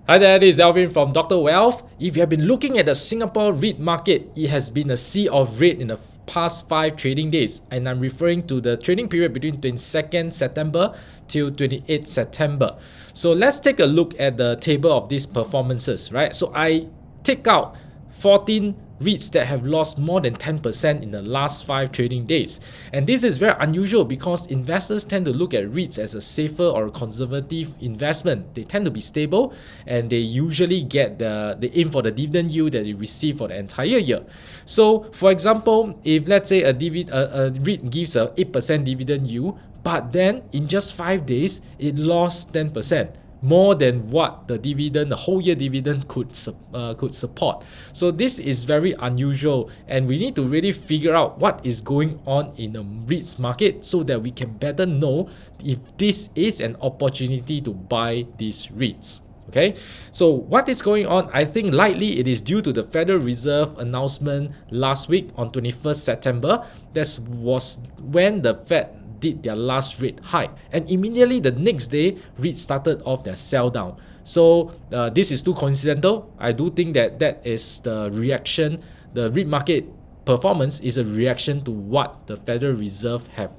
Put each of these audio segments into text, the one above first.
Hi there, this is Alvin from Dr. Wealth. If you have been looking at the Singapore REIT market, it has been a sea of red in the past 5 trading days, and I'm referring to the trading period between 22nd September till 28th September. So let's take a look at the table of these performances, right? So I take out 14 REITs that have lost more than 10% in the last 5 trading days. And this is very unusual because investors tend to look at REITs as a safer or conservative investment. They tend to be stable and they usually get the aim for the dividend yield that they receive for the entire year. So for example, if let's say a REIT gives a 8% dividend yield, but then in just 5 days, it lost 10%. More than what the dividend, the whole year dividend could support. So this is very unusual, and we need to really figure out what is going on in the REITs market so that we can better know if this is an opportunity to buy these REITs. Okay, so what is going on? I think likely it is due to the Federal Reserve announcement last week on 21st September. That was when the Fed did their last rate hike, and immediately the next day REIT started off their sell down. So this is too coincidental. I do think that is the reaction. The REIT market performance is a reaction to what the Federal Reserve have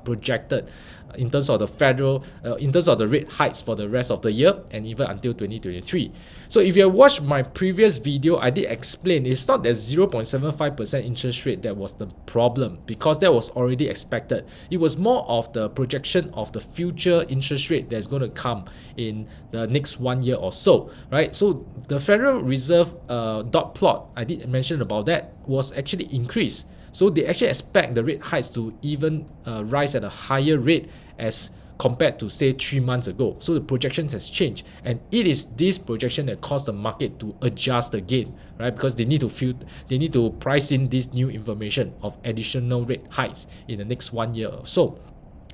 projected in terms of the rate hikes for the rest of the year and even until 2023. So if you have watched my previous video, I did explain it's not that 0.75% interest rate that was the problem, because that was already expected. It was more of the projection of the future interest rate that's going to come in the next 1 year or so, right? So the Federal Reserve dot plot, I did mention about that, was actually increased. So they actually expect the rate hikes to even rise at a higher rate as compared to say 3 months ago. So the projections has changed, and it is this projection that caused the market to adjust again, right? Because they need to price in this new information of additional rate hikes in the next 1 year or so.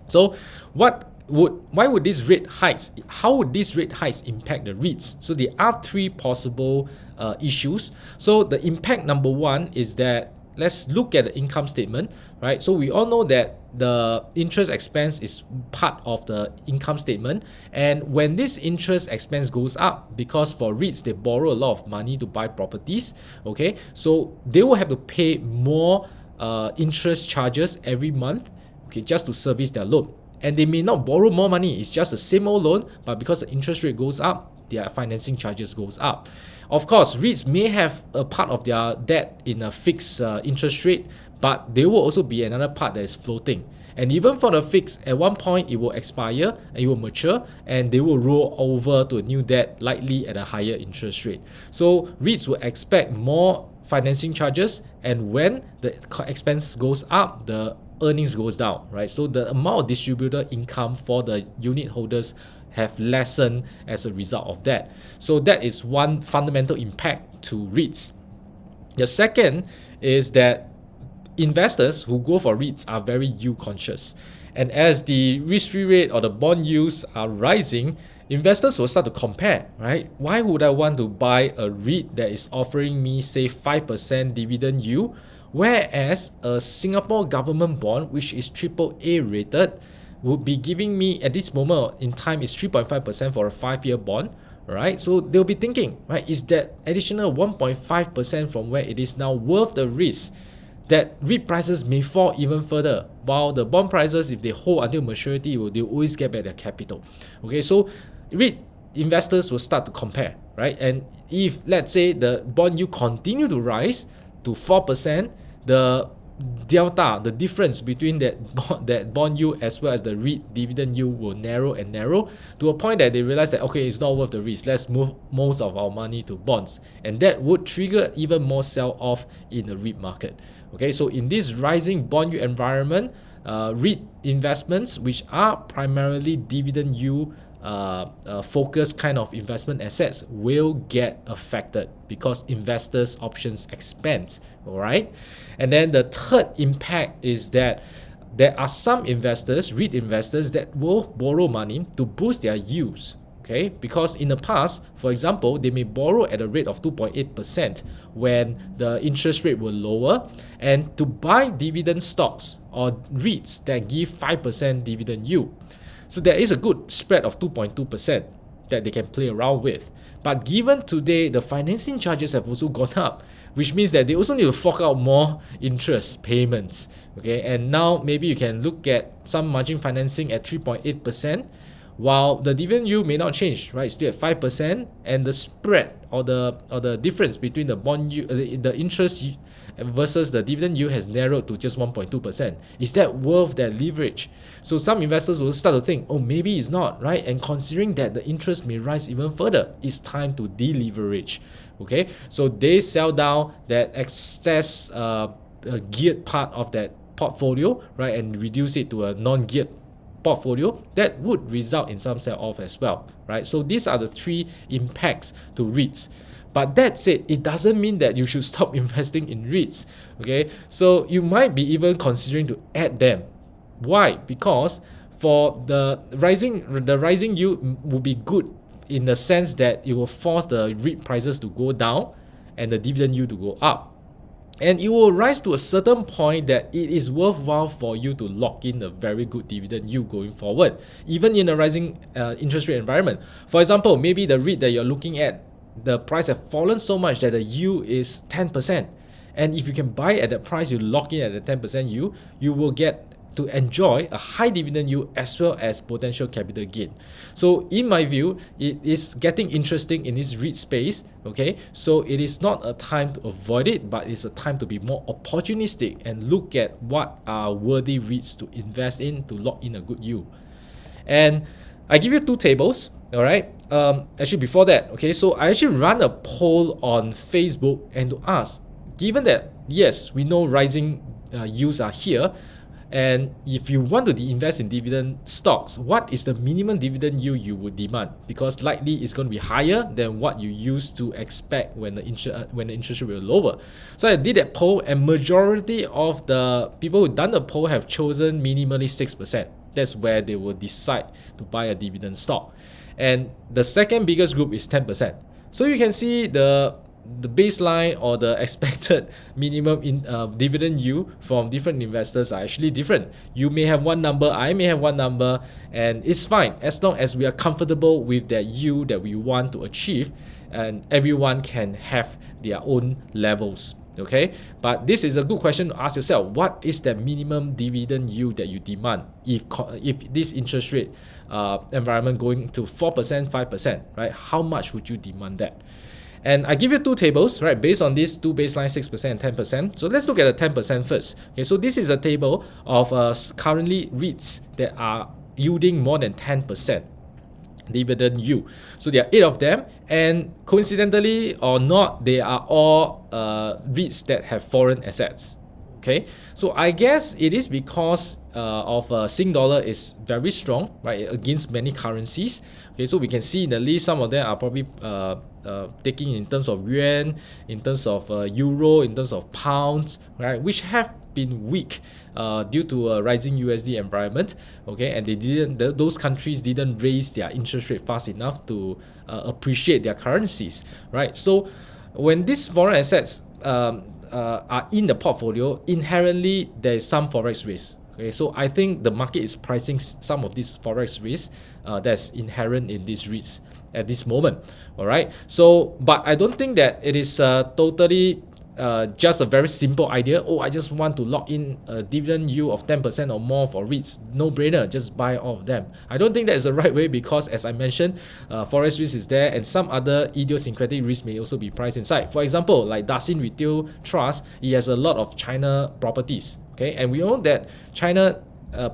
So why would these rate hikes, how would these rate hikes impact the REITs? So there are 3 possible issues. So the impact number 1 is that, let's look at the income statement, right? So we all know that the interest expense is part of the income statement, and when this interest expense goes up, because for REITs they borrow a lot of money to buy properties, okay, so they will have to pay more interest charges every month, okay, just to service their loan. And they may not borrow more money, it's just the same old loan, but because the interest rate goes up, their financing charges goes up. Of course, REITs may have a part of their debt in a fixed interest rate, but there will also be another part that is floating. And even for the fixed, at one point it will expire and it will mature, and they will roll over to a new debt, likely at a higher interest rate. So REITs will expect more financing charges, and when the expense goes up, the earnings goes down, right? So the amount of distributor income for the unit holders have lessened as a result of that. So that is one fundamental impact to REITs. The second is that investors who go for REITs are very yield conscious, and as the risk-free rate or the bond yields are rising, investors will start to compare, right? Why would I want to buy a REIT that is offering me say 5% dividend yield, whereas a Singapore government bond, which is AAA rated, would be giving me at this moment in time is 3.5% for a 5-year bond, right? So they'll be thinking, right, is that additional 1.5% from where it is now worth the risk that REIT prices may fall even further, while the bond prices, if they hold until maturity, they'll always get back their capital. Okay, so REIT investors will start to compare, right? And if let's say the bond yield continue to rise to 4%, the delta, the difference between that bond yield as well as the REIT dividend yield will narrow and narrow to a point that they realize that, okay, it's not worth the risk, let's move most of our money to bonds, and that would trigger even more sell-off in the REIT market. Okay, so in this rising bond yield environment, REIT investments, which are primarily dividend yield focused kind of investment assets, will get affected because investors' options expand. All right, and then the third impact is that there are some investors, REIT investors, that will borrow money to boost their yields. Okay, because in the past, for example, they may borrow at a rate of 2.8% when the interest rate were lower, and to buy dividend stocks or REITs that give 5% dividend yield. So there is a good spread of 2.2%. that they can play around with. But given today, the financing charges have also gone up, which means that they also need to fork out more interest payments. Okay, and now maybe you can look at some margin financing at 3.8%, while the dividend yield may not change, right? It's still at 5%, and the spread or the difference between the bond yield, the interest versus the dividend yield has narrowed to just 1.2%. Is that worth that leverage? So some investors will start to think, oh, maybe it's not, right? And considering that the interest may rise even further, it's time to deleverage. Okay, so they sell down that excess geared part of that portfolio, right, and reduce it to a non-geared portfolio. That would result in some sell-off as well, right? So these are the three impacts to REITs. But that said, it doesn't mean that you should stop investing in REITs. Okay, so you might be even considering to add them. Why? Because for the rising yield will be good in the sense that it will force the REIT prices to go down and the dividend yield to go up. And it will rise to a certain point that it is worthwhile for you to lock in a very good dividend yield going forward, even in a rising interest rate environment. For example, maybe the REIT that you're looking at, the price have fallen so much that the yield is 10%. And if you can buy at that price, you lock in at the 10% yield, you will get to enjoy a high dividend yield as well as potential capital gain. So in my view, it is getting interesting in this REIT space. Okay, so it is not a time to avoid it, but it's a time to be more opportunistic and look at what are worthy REITs to invest in to lock in a good yield. And I give you two tables. All right, actually before that, okay, so I actually run a poll on Facebook and to ask, given that yes, we know rising yields are here, and if you want to invest in dividend stocks, what is the minimum dividend yield you would demand? Because likely it's going to be higher than what you used to expect when the interest rate were lower. So I did that poll, and majority of the people who done the poll have chosen minimally 6%. That's where they will decide to buy a dividend stock. And the second biggest group is 10%. So you can see the baseline or the expected minimum dividend yield from different investors are actually different. You may have one number, I may have one number, and it's fine as long as we are comfortable with that yield that we want to achieve, and everyone can have their own levels. Okay, but this is a good question to ask yourself. What is the minimum dividend yield that you demand if this interest rate environment going to 4%, 5%, right? How much would you demand that? And I give you two tables, right, based on these two baselines, 6% and 10%. So let's look at the 10% first. Okay, so this is a table of currently REITs that are yielding more than 10% dividend yield. So there are 8 of them, and coincidentally or not, they are all REITs that have foreign assets. Okay, so I guess it is because of Sing dollar is very strong, right, against many currencies. Okay, so we can see in the list some of them are probably taking in terms of yuan, in terms of euro, in terms of pounds, right, which have been weak due to a rising USD environment. Okay, and those countries didn't raise their interest rate fast enough to appreciate their currencies, right? So when these foreign assets are in the portfolio, inherently there is some forex risk. Okay, so I think the market is pricing some of this forex risk that's inherent in these REITs at this moment. All right, so but I don't think that it is totally just a very simple idea. Oh, I just want to lock in a dividend yield of 10% or more for REITs. No brainer, just buy all of them. I don't think that is the right way because, as I mentioned, forex risk is there, and some other idiosyncratic risk may also be priced inside. For example, like Daxin Retail Trust, it has a lot of China properties. Okay, and we know that China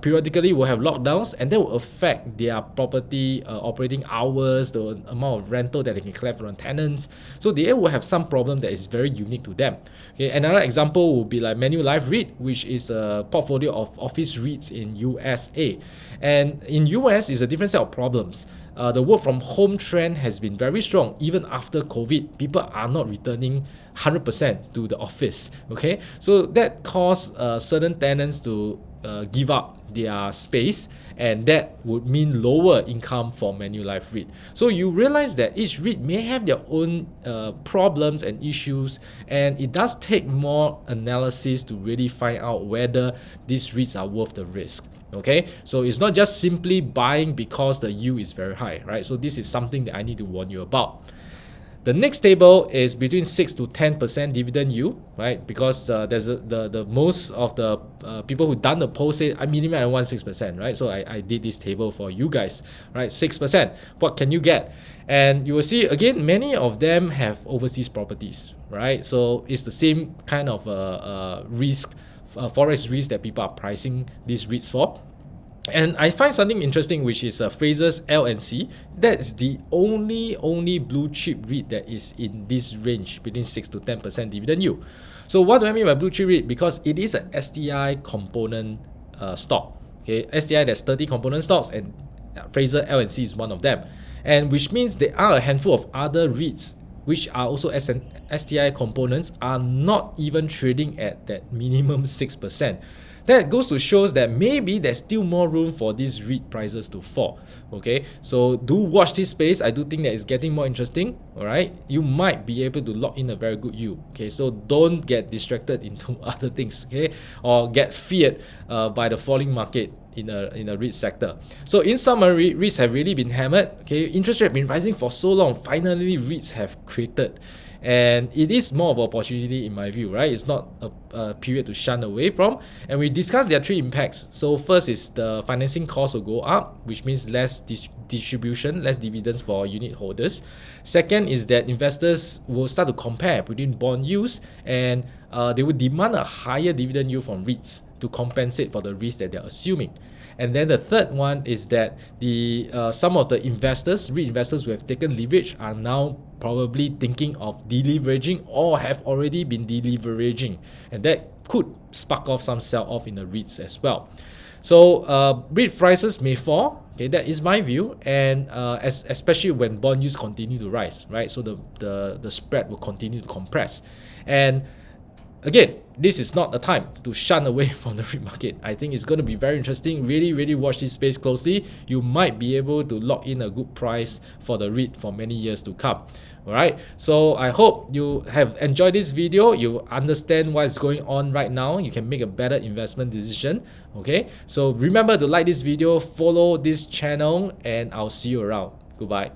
periodically will have lockdowns, and that will affect their property operating hours, the amount of rental that they can collect from tenants. So they will have some problem that is very unique to them. Okay, another example would be like Manulife REIT, which is a portfolio of office REITs in USA. And in US, it's a different set of problems. The work from home trend has been very strong even after COVID. People are not returning 100% to the office. Okay, so that caused certain tenants to give up their space, and that would mean lower income for Manulife REIT. So you realize that each REIT may have their own problems and issues, and it does take more analysis to really find out whether these REITs are worth the risk. Okay, so it's not just simply buying because the yield is very high, right? So this is something that I need to warn you about. The next table is between 6 to 10% dividend yield, right? Because there's the most of the people who done the poll say I minimum I want 6%, right? So I did this table for you guys, right? 6%. What can you get? And you will see again, many of them have overseas properties, right? So it's the same kind of risk, forex risk that people are pricing these REITs for. And I find something interesting, which is Fraser's L&C. That's the only blue chip REIT that is in this range between 6 to 10% dividend yield. So what do I mean by blue chip REIT? Because it is an STI component stock. Okay, STI, there's 30 component stocks, and Fraser L&C is one of them. And which means there are a handful of other REITs which are also STI components are not even trading at that minimum 6%. That goes to shows that maybe there's still more room for these REIT prices to fall. Okay, so do watch this space. I do think that it's getting more interesting. All right, you might be able to lock in a very good yield. Okay, so don't get distracted into other things. Okay, or get feared by the falling market in a REIT sector. So in summary, REITs have really been hammered. Okay, interest rate have been rising for so long. Finally, REITs have created. And it is more of an opportunity in my view, right? It's not a period to shun away from. And we discussed there are three impacts. So first is the financing cost will go up, which means less distribution, less dividends for unit holders. Second is that investors will start to compare between bond yields, and they will demand a higher dividend yield from REITs to compensate for the risk that they're assuming. And then the third one is that the some of the investors, REIT investors who have taken leverage, are now probably thinking of deleveraging or have already been deleveraging, and that could spark off some sell-off in the REITs as well. So REIT prices may fall. Okay, that is my view, and especially when bond yields continue to rise, right? So the spread will continue to compress, and again, this is not a time to shun away from the REIT market. I think it's going to be very interesting. Really watch this space closely. You might be able to lock in a good price for the REIT for many years to come. Alright, so I hope you have enjoyed this video. You understand what's going on right now. You can make a better investment decision. Okay, so remember to like this video, follow this channel, and I'll see you around. Goodbye.